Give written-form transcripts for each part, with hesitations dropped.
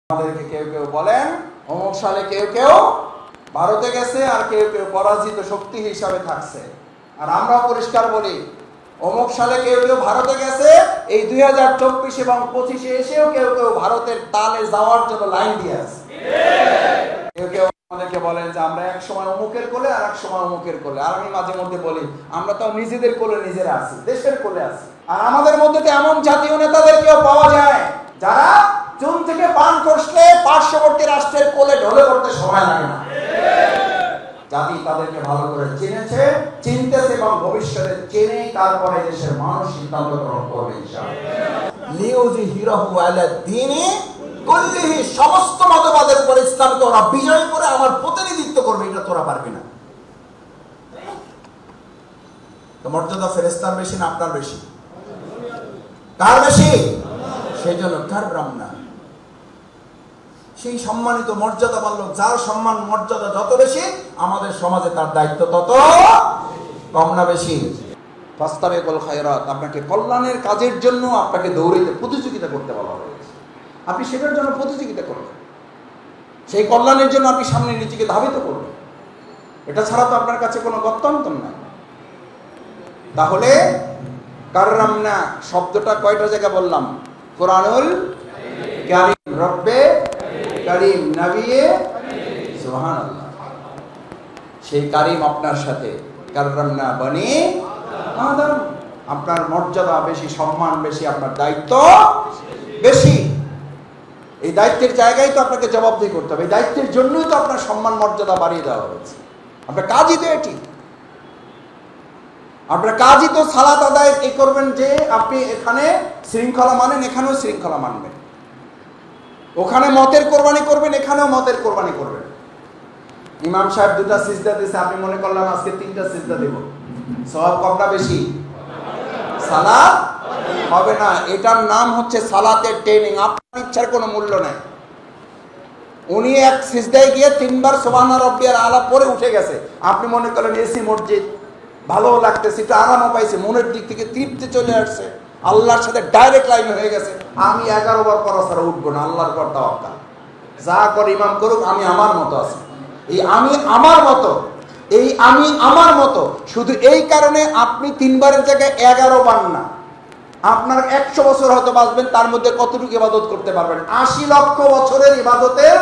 আমাদেরকে কেউ কেউ বলেন অমুক সালে কেউ কেউ ভারতে গেছে আর কেউ কেউ পরাজিত শক্তি হিসাবে থাকছে, আর আমরাও পরিষ্কার বলি অমুক সালে কেউ কেউ ভারতে গেছে, এই 2024 এবং 25-এ এসেও কেউ কেউ ভারতের তালে যাওয়ার জন্য লাইন দিয়ে আছে। কেউ কেউ আমাদেরকে বলেন যে আমরা এক সময় অমুকের কোলে আর এক সময় অমুকের কোলে, আর আমি মাঝে মধ্যে বলি আমরা তো নিজেদের কোলে নিজেরা আছি, দেশের কোলে আছি। আর আমাদের মধ্যে তো এমন জাতীয় নেতাদেরকেও পাওয়া যায় যারা চুন থেকে পান করলে পার্শ্ববর্তী রাষ্ট্রের কোলে ঢলে পড়তে সময় লাগে না। জাতি তাদেরকে ভালো করে চিনেছে, চিনতেছে এবং ভবিষ্যতে চিনে তারপরে দেশের মানুষ সিদ্ধান্ত গ্রহণ করবে ইনশাআল্লাহ। সমস্ত মতবাদের উপর ইসলামকে ওরা বিজয় করে আমার প্রতিনিধিত্ব করবে, এটা তোরা পারবি না। তো মর্যাদা ফেরেশতার বেশি না আপনার বেশি? কার বেশি? সেই জন্য কাররাম না, সেই সম্মানিত মর্যাদাবান লোক যার সম্মান মর্যাদা যত বেশি আমাদের সমাজে তার দায়িত্ব তত কম না বেশি? ফাস্তাবিকুল খায়রাত, আপনাকে কল্যাণের কাজের জন্য আপনাকে দৌড়াইতে প্রতিযোগিতা করতে বলা হয়েছে। আপনি সেটার জন্য প্রতিযোগিতা করবেন, সেই কল্যাণের জন্য আপনি সামনে নিজেকে ধাবিত করবেন, এটা ছাড়া তো আপনার কাছে কোনো গত্যন্তর নাই। তাহলে কাররামনা শব্দটা কয়টা জায়গা বললাম? কোরআনুল কারীম, রব্বে কারীম, নবিয়ে সুবহানাল্লাহ। সেই কারীম আপনার সাথে কাররামনা বনি আদম, আপনার মর্যাদা বেশি, সম্মান বেশি, আপনার দায়িত্ব বেশি। এই দায়িত্বের জায়গায় তো আপনাকে জবাবদিহি করতে হবে, এই দায়িত্বের জন্যই তো আপনার সম্মান মর্যাদা বাড়িয়ে দেওয়া হয়েছে। আপনার কাজই তো এটি, আপনার কাজই তো সালাত আদায় এই করবেন যে আপনি এখানে শৃঙ্খলা মানেন, এখানেও শৃঙ্খলা মানবেন, ওখানে মতের কোরবানি করবেন, এখানেও মতের কোরবানি করবেন। ইমাম সাহেব 2টা সিজদা দিয়েছে, আপনি মনে করলাম আজকে 3টা সিজদা দেব, সওয়াব কমটা বেশি? সালাত হবে না। এটার নাম হচ্ছে সালাতের ট্রেনিং, আপনার ইচ্ছার কোনো মূল্য নেই। উনি এক সিজদায় গিয়ে 3বার সুবহান রাব্বিয়াল আলা পরে উঠে গেছে, আপনি মনে করেন এসি মসজিদ, ভালো লাগতেছে, একটু আরামও পাইছে, মনের দিক থেকে তৃপ্তি চলে আসছে, আল্লাহর সাথে ডাইরেক্ট লাইন হয়ে গেছে। আমি 11 বার পড়া ছাড়া উঠবো না, আল্লাহর পর তাওয়াক্কুল, যা করে ইমাম করুক, আমি আমার মতো আছি। এই আমি আমার মতো, এই আমি আমার মতো, শুধু এই কারণে আপনি 3বারের জায়গায় 11 বার না, আপনার 100 বছর হয়তো বাঁচবেন, তার মধ্যে কতটুকু ইবাদত করতে পারবেন? 80 লক্ষ বছরের ইবাদতের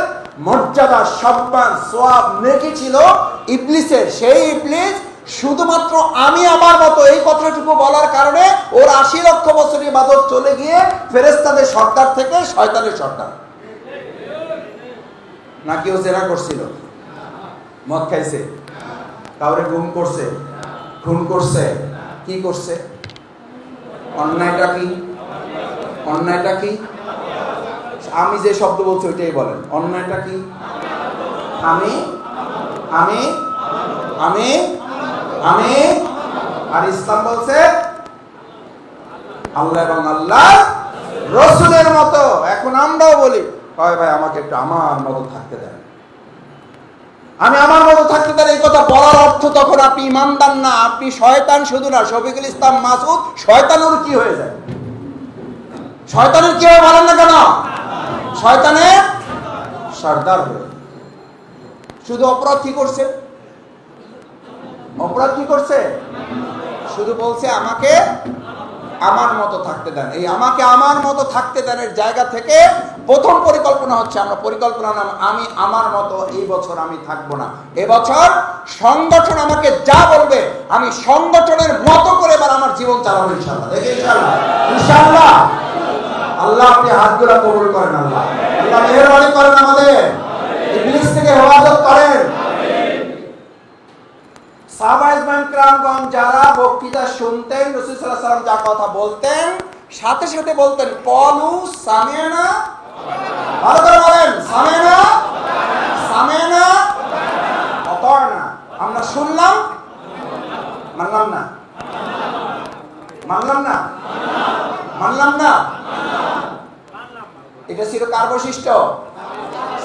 মর্যাদা, সম্মান, সওয়াব, নেকি ছিল ইবলিসের। সেই ইবলিস শুধুমাত্র আমি আমার মতো এই কথাটুকু বলার কারণে ওর 80 লক্ষ বছর ইবাদত চলে গিয়ে ফেরেশতাদের সর্দার থেকে শয়তানের সর্দার। নাকি ও জেনা করছিল, মদ খাইছে, কাউরে গুম করছে, খুন করছে, কি করছে? অন্যায়টা কি? অন্যায়টা কি? আমি যে শব্দ বলছি ওইটাই বলেন, অন্যায়টা কি? আমি আমি আমি আমি আর ইসলাম বলছে আল্লাহ এবং আল্লাহ রাসূলের মতো। এখন আমরাও বলি হয় ভাই আমাকে একটু আমার মতো থাকতে দেন, আমি আমার মতো থাকতে দেন। এই কথা বলার অর্থ তখন আপনি ইমানদার না, আপনি শয়তান। শুধু না, শফিকুল ইসলাম মাসুদ শয়তানের কি হয়ে যায়? শয়তানের কি হয় বলেন না কেন? শয়তানের সর্দার হয়ে। শুধু অপরাধ কি করছে? অপরাধ কি করছে? শুধু বলছে আমাকে আমার মতো থাকতে দেন। এই আমাকে আমার মতো থাকতে দেনের জায়গা থেকে প্রথম পরিকল্পনা হচ্ছে, আমরা পরিকল্পনা নাম আমি আমার মতো এই বছর আমি থাকবো না। এবছর সংগঠন আমাকে যা বলবে আমি সংগঠনের মতো করে এবার আমার জীবন চালাবো ইনশাআল্লাহ। দেখে ইনশাআল্লাহ, ইনশাআল্লাহ। আল্লাহ আপনি হাতগুলো কবুল করেন, আল্লাহ আল্লাহ মেহেরবানি করেন, আমাদের ইবলিস থেকে হেফাজত করেন। সাহাবায়ে কেরামগণ যারা বক্তৃতা শুনতেন, রাসূল সাল্লাল্লাহু আলাইহি ওয়াসাল্লাম যা কথা বলতেন সাথে সাথে বলতেন ক্বালু সামি'না, ভালো করে বলেন সামি'না, সামি'না আতা'না। আমরা শুনলাম, মানলাম না, মানলাম না, মানলাম না। এটা ছিল কার বৈশিষ্ট্য?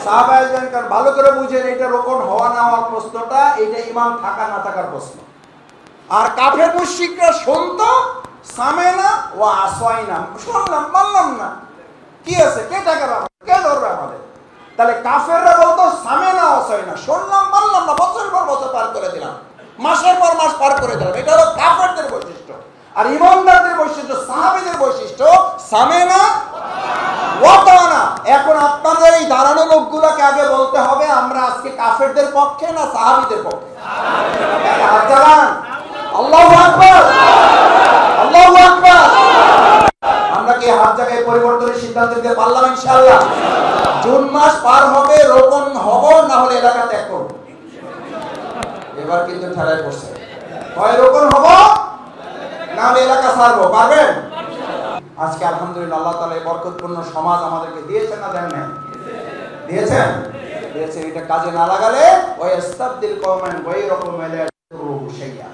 সাহাবায়ে কেরাম। ভালো করে বুঝেন, এটা রোকন হওয়া না হওয়ার প্রশ্নটা, এটা ইমাম থাকা না থাকার প্রশ্ন। আর কাফের মুশরিকরা শুনতো সামেনা ওয়া আসাইনা, শুনলাম মানলাম না, কি আছে, কে টাকা কে ধরবে আমাদের? তাহলে কাফেররা বলতো সামেনা ওসাইনা, শুনলাম মানলাম না, বছরের পর বছর পার করে দিলাম, মাসের পর মাস পার করে দিলাম। এটা হলো কাফেরদের বৈশিষ্ট্য। আর ইমানদারদের বৈশিষ্ট্য, সাহাবীদের বৈশিষ্ট্য সামেনা ওয়াতানা। এখন আপনাদের এই দাঁড়ানো লোকগুলোকে আগে বলতে হবে আমরা আজকে কাফেরদের পক্ষে না সাহাবীদের পক্ষে? হাত চালান, আল্লাহু আকবার, আল্লাহু আকবার। আমরা কি হাত জায়গায় পরিবর্তনের সিদ্ধান্ত নিতে পারলাম ইনশাআল্লাহ? জুন মাস পার হবে, রোপণ হব, না হলে এলাকা ত্যাগ করব। এবার কিন্তু ঠেলায় পড়ছে, হয় রোপণ হব না হলে এলাকা ছাড়বো। পারবেন? আজকে আলহামদুলিল্লাহ আল্লাহ তাআলা এই বরকতপূর্ণ সমাজ আমাদেরকে দিয়েছেন না দেন না? দিয়েছেন, দিয়েছেন। এটা কাজে না লাগালে ওই ইস্তাবদিল কওমান গায়রাকুম লা ইয়াদুরুহু শাইআ।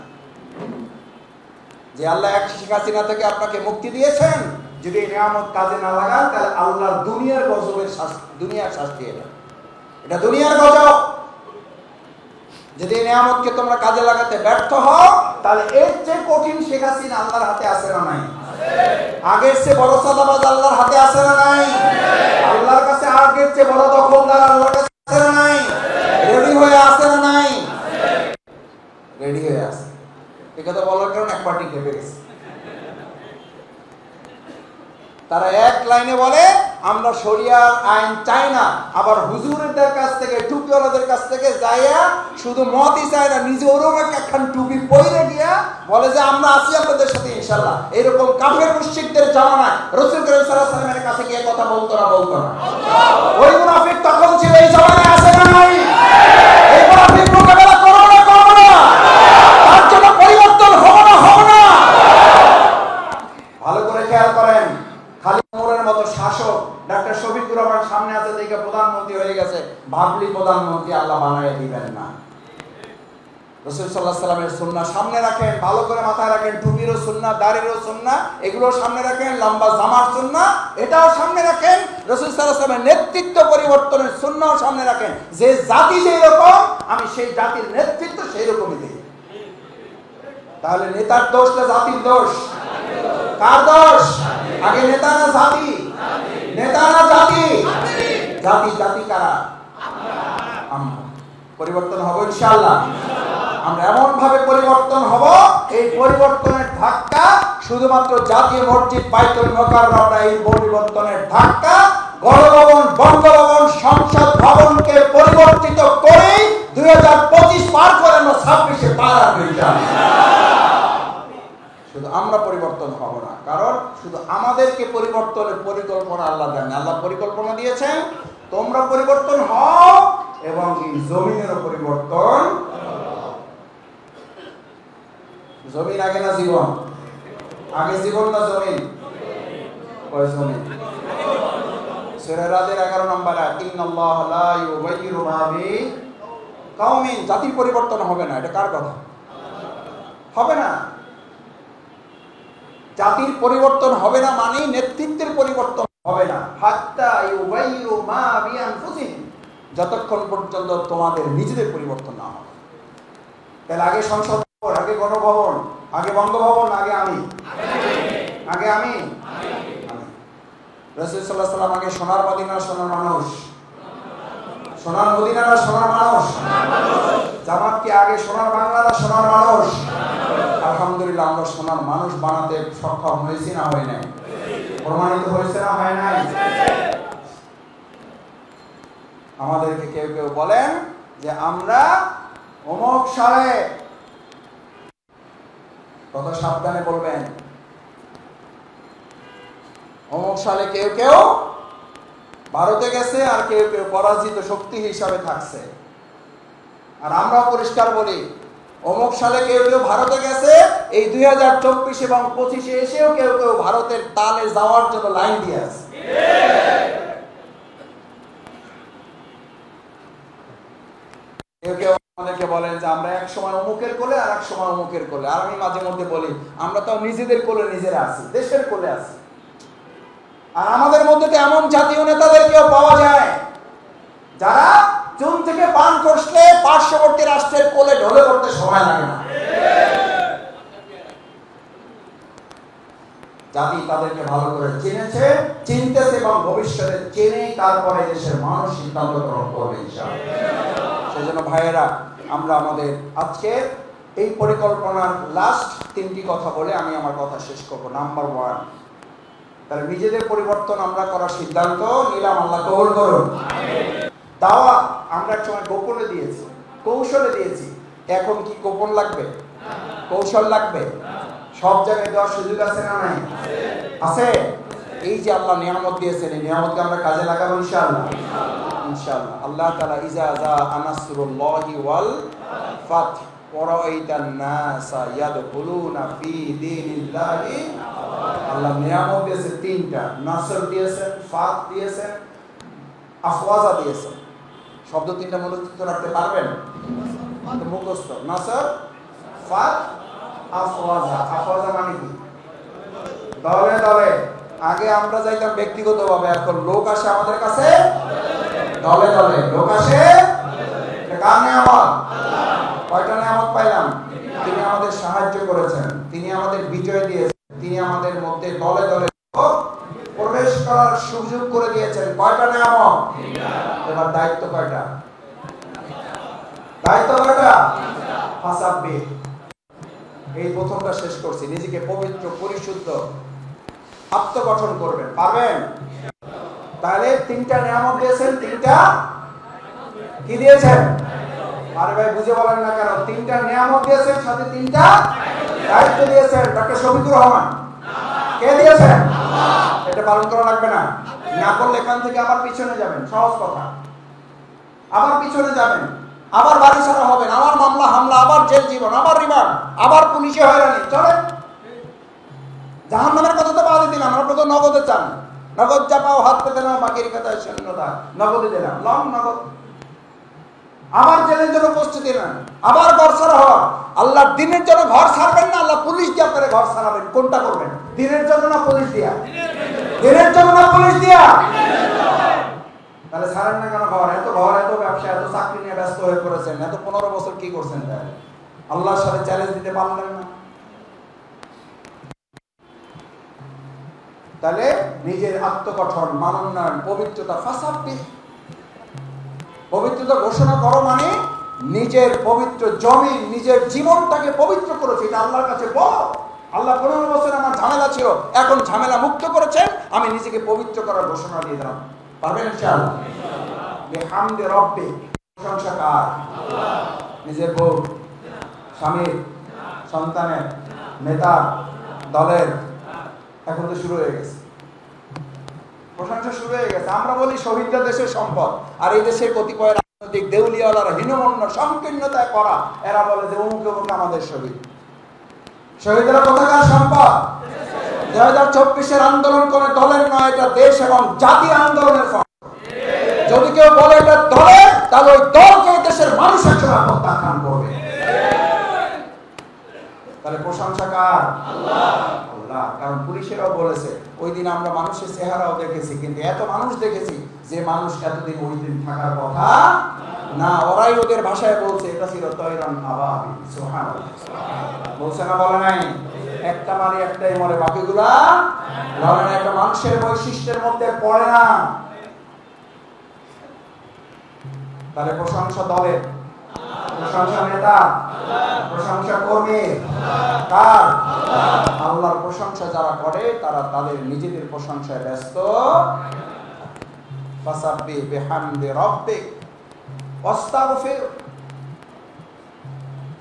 যে আল্লাহ এক শেখ হাসিনা থেকে আপনাকে মুক্তি দিয়েছেন, যদি এই নিয়ামত কাজে না লাগান তাহলে আল্লাহর দুনিয়ার গজবের শাস্তি, দুনিয়ার শাস্তি এটা দুনিয়ার গজব। যদি এই নিয়ামতকে তোমরা কাজে লাগাতে ব্যর্থ হও তাহলে এর চেয়ে কঠিন শেখ হাসিনা আল্লাহর হাতে আছে না নাই? আগের চেয়ে বড় সাদাবাজ আল্লাহর হাতে আছে না নাই? আল্লাহর কাছে আগের চেয়ে বড় দখলদার আল্লাহর কাছে আছে না নাই? রেডি হয়ে আছে না নাই? রেডি হয়ে আছে। এই কথা বলার কারণে এক পার্টি কেঁপে গেছে। তারা এক লাইনে বলে আমরা শরিয়ার আইন চাই না, আবার হুজুরদের কাছ থেকে, টুপিওয়ালাদের কাছ থেকে যাইয়া শুধু মতই চায় না, নিজে ওরকম একখান টুপি পরে দিয়া বলে যে আমরা আছি আপনাদের সাথে ইনশাআল্লাহ। এরকম কাফের মুশরিকদের জামানায় রাসূল করিম সাল্লাল্লাহু আলাইহি ওয়াসাল্লামের কাছে গিয়ে কথা বলতো না? ওই মুনাফিক তখন ছিল, এই জামানায় আছে না নাই? এই মুনাফিক মোকাবেলা করব না, করব না, তার জন্য পরিবর্তন হবে না, হবে না। ভালো করে খেয়াল করেন, খালি ওমরের মতো শাসক ডাক্তার শফিকুর রহমান সামনে আছে দেখে প্রধানমন্ত্রী হয়ে গেছে, ভাবলি প্রধানমন্ত্রী আল্লাহ বানায় দিবেন না। রাসূল সাল্লাল্লাহু আলাইহি ওয়াসাল্লামের সুন্নাহ সামনে রাখেন, ভালো করে মাথায় রাখেন, টুপিরও সুন্নাহ, দাড়িরও সুন্নাহ, এগুলো সামনে রাখেন, লম্বা জামার সুন্নাহ এটাও সামনে রাখেন, রাসূল সাল্লাল্লাহু আলাইহি ওয়াসাল্লামের নেতৃত্ব পরিবর্তনের সুন্নাহও সামনে রাখেন। যে জাতি যেই রকম আমি সেই জাতির নেতৃত্ব সেই রকমই দেই। তাহলে নেতার দোষ না জাতির দোষ? কার দোষ? আগে নেতা না জাতি? নেতা না জাতি? জাতি, জাতি কারা? আমরা। পরিবর্তন হব ইনশাআল্লাহ। আমরা এমন ভাবে পরিবর্তন হব, এই পরিবর্তনের ধাক্কা শুধুমাত্র জাতীয় মসজিদ বাইতুল মুকাররম না, এই পরিবর্তনের ধাক্কা গণভবন, বঙ্গভবন, সংসদ ভবনকে পরিবর্তিত করে 2025 পার করে 26-এ পার হবে ইনশাআল্লাহ। শুধু আমরা পরিবর্তন হব না, কারণ শুধু আমাদেরকে পরিবর্তনের পরিকল্পনা আল্লাহ দেন। আল্লাহ পরিকল্পনা দিয়েছেন তোমরা পরিবর্তন হও এবং এই জমিনেরও পরিবর্তন। জমিন আগে না জীবন? আগে জীবন না জমিন? কয় জমিন? সূরা রাদের 11 নম্বর আয়াত, ইন্নাল্লাহা লা ইউগাইয়িরু মা বিকাওমিন। জাতির পরিবর্তন হবে না, এটা কার কথা? হবে না। জাতির পরিবর্তন হবে না মানে নেতৃত্বের পরিবর্তন হবে না। হাত্তা ইউগাইয়িরু মা বিআনফুসিহিম, যতক্ষণ পর্যন্ত তোমাদের নিজেদের পরিবর্তন না হবে। তাহলে আগে সংসদ ভবন, আগে গণভবন, আগে বঙ্গভবন, আগে আমি, আগে আমি। রাসূল সাল্লাল্লাহু আলাইহি ওয়াসাল্লাম আগে সোনার মদিনা, সোনার মানুষ? সোনার মদিনা না সোনার মানুষ? জামাত কি আগে সোনার বাংলা না সোনার মানুষ? আলহামদুলিল্লাহ আমরা সোনার মানুষ বানাতে সক্ষম হয়েছি না হয় নাই? প্রমাণিত হয়েছে না হয় নাই? আমাদেরকে কেউ কেউ বলেন যে আমরা অমুক সালে, কত সাবধানে বলবেন, অমুক সালে কেউ কেউ ভারতে গেছে আর কেউ কেউ পরাজিত শক্তি হিসাবে থাকছে। আর আমরা পরিষ্কার বলি অমুক সালে কেউ কেউ ভারতে গেছে, এই 2024 এবং 25-এ এসেও কেউ কেউ ভারতের তালে যাওয়ার জন্য লাইন দিয়ে আছে। কেউ কেউ আমাদেরকে বলেন যে আমরা এক সময় অমুকের কোলে আর এক সময় অমুকের কোলে। আর আমি মাঝে মধ্যে বলি আমরা তো নিজেদের কোলে নিজেরা আছি, দেশের কোলে আছি। আর আমাদের মধ্যে তো এমন জাতীয় নেতাদেরকেও পাওয়া যায় যারা চুন থেকে পান করলে পার্শ্ববর্তী রাষ্ট্রের কোলে ঢলে পড়তে সময় লাগে না। জাতি তাদেরকে ভালো করে চিনেছে, চিনতেছে এবং ভবিষ্যতে চিনেই তারপরে দেশের মানুষ সিদ্ধান্ত গ্রহণ করবে ইনশাআল্লাহ। সেজন্য ভাইয়েরা, আমরা আমাদের আজকের এই পরিকল্পনার লাস্ট 3টি কথা বলে আমি আমার কথা শেষ করব। নাম্বার 1, তাহলে নিজেদের পরিবর্তন আমরা করার সিদ্ধান্ত নিলাম, আল্লাহ কবুল করুন। দাওয়া আমরা এক সময় গোপনে দিয়েছি, কৌশলে দিয়েছি, এখন কি গোপন লাগবে? কৌশল লাগবে? সব জায়গায় দেওয়ার সুযোগ আছে না নাই? আছে। এই যে আল্লাহ নিয়ামত দিয়েছেন, এই নিয়ামতকে আমরা কাজে লাগাবো ইনশাআল্লাহ। ইনশাআল্লাহ। আল্লাহ তাআলা ইজা জা আনাসরুল্লাহি ওয়াল ফাত ওয়ারাইতান নাসা ইয়াদখুলুনা ফি দীনিল্লাহি। আল্লাহ নিয়ামত দিয়েছে 3টা, নাসর দিয়েছেন, ফাত দিয়েছেন, আফওয়াজা দিয়েছেন। শব্দ 3টা মনোযোগ রাখতে পারবেন? মুখস্থ। নাসর, ফাত, আফওয়াজা। আফওয়াজা মানে কি? দলে দলে। আগে আমরা যাইতাম ব্যক্তিগতভাবে, এখন লোক আসে আমাদের কাছে দলে দলে। লোক আসে, কার নিয়ামত? কয়টা নিয়ামত পাইলাম? তিনি আমাদের সাহায্য করেছেন, তিনি আমাদের বিজয় দিয়েছেন, তিনি আমাদের মধ্যে দলে দলে প্রবেশ করার সুযোগ করে দিয়েছেন। কয়টা নিয়ামত? এবার দায়িত্ব কয়টা? দায়িত্ব কয়টা? ফাসাব্বিহ। এই প্রথমটা শেষ করছি। নিজেকে পবিত্র, পরিশুদ্ধ, আত্মগঠন করবেন। পারবেন? তাহলে 3টা নিয়ামত দিয়েছেন, 3টা কি দিয়েছেন? আরে ভাই বুঝে বলেন না কেন? 3টা নিয়ামত দিয়েছেন, সাথে 3টা দায়িত্ব দিয়েছেন। ডক্টর শফিকুর রহমান কে দিয়েছেন? এটা পালন করা লাগবে না? না করলে এখান থেকে আবার পিছনে যাবেন। সহজ কথা, আবার পিছনে যাবেন, আবার বাড়ি ছাড়া হবেন, আবার মামলা হামলা, আবার জেল জীবন, আবার রিমান্ড, আবার পুলিশে হয়রানি। চলে জাহান্নামের কথা তো বাদই দিলাম। আমরা তো নগদে চান, নগদ যা পাও হাত পেতে নাও, বাকির কথায় শূন্যতা। নগদে দিলাম, লং নগদ। আবার জেলের জন্য প্রস্তুতি নেন, আবার ঘর ছাড়া হওয়া। আল্লাহর দিনের জন্য ঘর ছাড়বেন না, আল্লাহ পুলিশ দিয়ে আপনারা ঘর ছাড়াবেন। কোনটা করবেন? দিনের জন্য না পুলিশ দিয়া? দিনের জন্য না পুলিশ দিয়া? তাহলে ছাড়েন না কেন ঘর? এত ঘর, এত ব্যবসা, এত চাকরি নিয়ে ব্যস্ত হয়ে পড়েছেন, এত 15 বছর কি করছেন? তাহলে আল্লাহর সাথে চ্যালেঞ্জ দিতে পারলেন না। তাহলে নিজের আত্মগঠন, মানোন্নয়ন, পবিত্রতা, ফাসাব্বিহ। পবিত্রতা ঘোষণা করো মানে নিজের পবিত্র জমিন, নিজের জীবনটাকে পবিত্র করেছে, এটা আল্লাহর কাছে বলো। আল্লাহ 15 বছর আমার ঝামেলা ছিল, এখন ঝামেলা মুক্ত করেছেন, আমি নিজেকে পবিত্র করার ঘোষণা দিয়ে দিলাম। পারবেন ইনশাআল্লাহ? বিহামদি রাব্বিক। প্রশংসা কার? আল্লাহ। নিজের বউ, স্বামীর, সন্তানের, নেতার, দলের? এখন তো শুরু হয়ে গেছে, প্রশংসা শুরু হয়ে গেছে। আমরা বলি শহীদরা দেশের সম্পদ, আর এই দেশের কতিপয় রাজনৈতিক দেউলিয়ালারা হীনমন্য সংকীর্ণতায় করা, এরা বলে যে অমুক অমুক আমাদের শহীদ। শহীদরা কোথাকার সম্পদ? 2024-এর আন্দোলন করে দলের নয়, এটা দেশ এবং জাতি আন্দোলনের ফল। যদি কেউ বলে এটা দলের, তাহলে ওই দলকে দেশের মানুষ একসময় প্রত্যাখ্যান করবে। তাহলে প্রশংসা কার? আল্লাহ। আল্লাহ। কারণ পুলিশেরাও বলেছে ওই দিন আমরা মানুষের চেহারাও দেখেছি, কিন্তু এত মানুষ দেখেছি যে মানুষ এতদিন ওই দিন থাকার কথা না। ওরাই ওদের ভাষায় বলছে এটা ছিল তয়রান আবাবি। সুবহানাল্লাহ। বলছে না? বলে নাই? একটা মারি একটাই মরে, বাকিগুলা বলে না। একটা মানুষের বৈশিষ্ট্যের মধ্যে পড়ে না। তাহলে প্রশংসা দলের, প্রশংসা নেতা, প্রশংসা কর্মী কার? আল্লাহর প্রশংসা যারা করে তারা তাদের নিজেদের প্রশংসায় ব্যস্ত। ফাসাব্বিহ বিহামদি রাব্বিক ওয়াস্তাগফির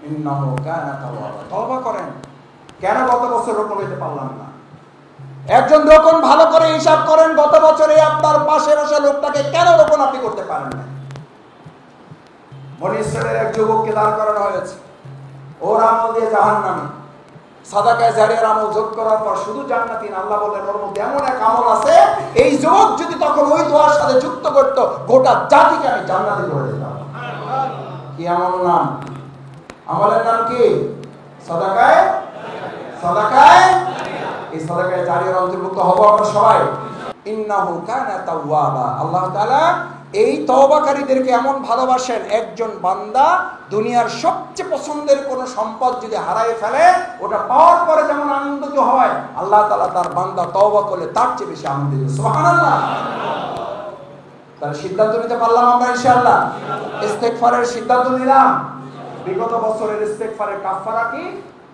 ইন্নাহু কানা তাওয়াবা। তওবা করেন। কেন গত বছর রোপণ হইতে পারলাম না? একজন রোপণ ভালো করে হিসাব করেন, গত বছরে আপনার পাশে বসা লোকটাকে কেন রোপণ আপনি করতে পারেন না? বনী ইসরাইলের এক যুবককে দাঁড় করানো হয়েছে, ওর আমল দিয়ে জাহান্নামে, সাদাকায়ে জারিয়ার আমল যোগ করার পর শুধু জান্নাতি না। আল্লাহ বলেন ওর মধ্যে এমন এক আমল আছে, এই যুবক যদি তখন ওই দোয়ার সাথে যুক্ত করত, গোটা জাতিকে আমি জান্নাতি করে দিতাম। কি আমল নাম? আমলের নাম কি? সাদাকায়ে এই সাদাকায়ে জারিয়ার অন্তর্ভুক্ত হব আমরা সবাই। ইন্নাহু কানা তাওয়াবা। আল্লাহ তাআলা এই তওবাকারীদেরকে এমন ভালোবাসেন, একজন বান্দা দুনিয়ার সবচেয়ে পছন্দের কোন সম্পদ যদি হারায় ফেলে, ওটা পাওয়ার পরে যেমন আনন্দিত হয়, আল্লাহ তাআলা তার বান্দা তওবা করলে তার চেয়ে বেশি আনন্দিত। সুবহানাল্লাহ। তাহলে সিদ্ধান্ত নিতে পারলাম আমরা ইনশাআল্লাহ। ইস্তেগফারের সিদ্ধান্ত নিলাম। বিগত বছরের ইস্তেগফারের কাফারা কি?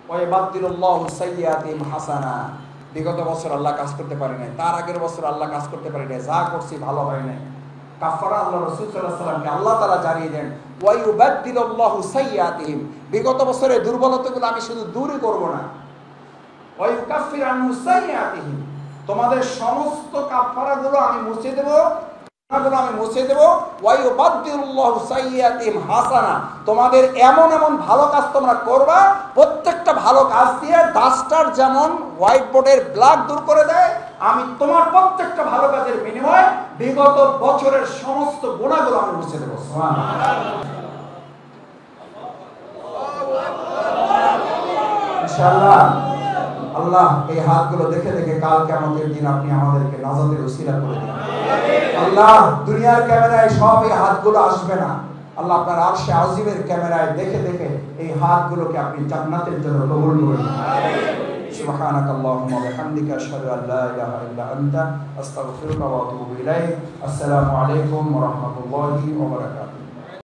ওয়াইবাদদিলুল্লাহু সাইয়্যাতিহিম হাসানা। বিগত বছর আল্লাহ কাজ করতে পারে নাই, তার আগের বছর আল্লাহ কাজ করতে পারে নাই, যা করছি ভালো হয় নাই, কাফারা আল্লাহ রাসূল সাল্লাল্লাহু আলাইহি ওয়াসাল্লামকে আল্লাহ তাআলা জানিয়ে দেন, ওয়াইবাদদিলুল্লাহু সাইয়্যাতিহিম, বিগত বছরের দুর্বলতাগুলো আমি শুধু দূরই করব না, ওয়াইউকাফিরু আনহু সাইয়্যাতিহিম, তোমাদের সমস্ত কাফারাগুলো আমি মুছে দেব, আমি মুছে দেব। ওয়াইউবাদদিলুল্লাহু সাইয়্যাতিহিম হাসানা, তোমাদের এমন এমন ভালো কাজ তোমরা করবা, প্রত্যেকটা ভালো কাজ দিয়ে ডাস্টার যেমন হোয়াইট বোর্ডের ব্ল্যাক দূর করে দেয়, আমি তোমার প্রত্যেকটা ভালো কাজের বিনিময়ে বিগত বছরের সমস্ত গুনাহগুলো আমি মুছে দেব। সুবহানাল্লাহ। ইনশাআল্লাহ আল্লাহ এই হাতগুলো দেখে দেখে কাল কিয়ামতের দিন আপনি আমাদেরকে নাজাতের ওসিলা করে দিন। আল্লাহ দুনিয়ার ক্যামেরায় সব এই হাতগুলো আসবে না, আল্লাহ আপনার আরশে আজিমের ক্যামেরায় দেখে দেখে এই হাতগুলোকে আপনি জান্নাতের জন্য কবুল করুন। সুবহানাকাল্লাহুম্মা ওয়া বিহামদিকা আশহাদু আল লা ইলাহা ইল্লা আনতা আস্তাগফিরুকা ওয়া আতুবু ইলাইক। আসসালামু আলাইকুম ওয়া রাহমাতুল্লাহি ওয়া বারাকাতুহু।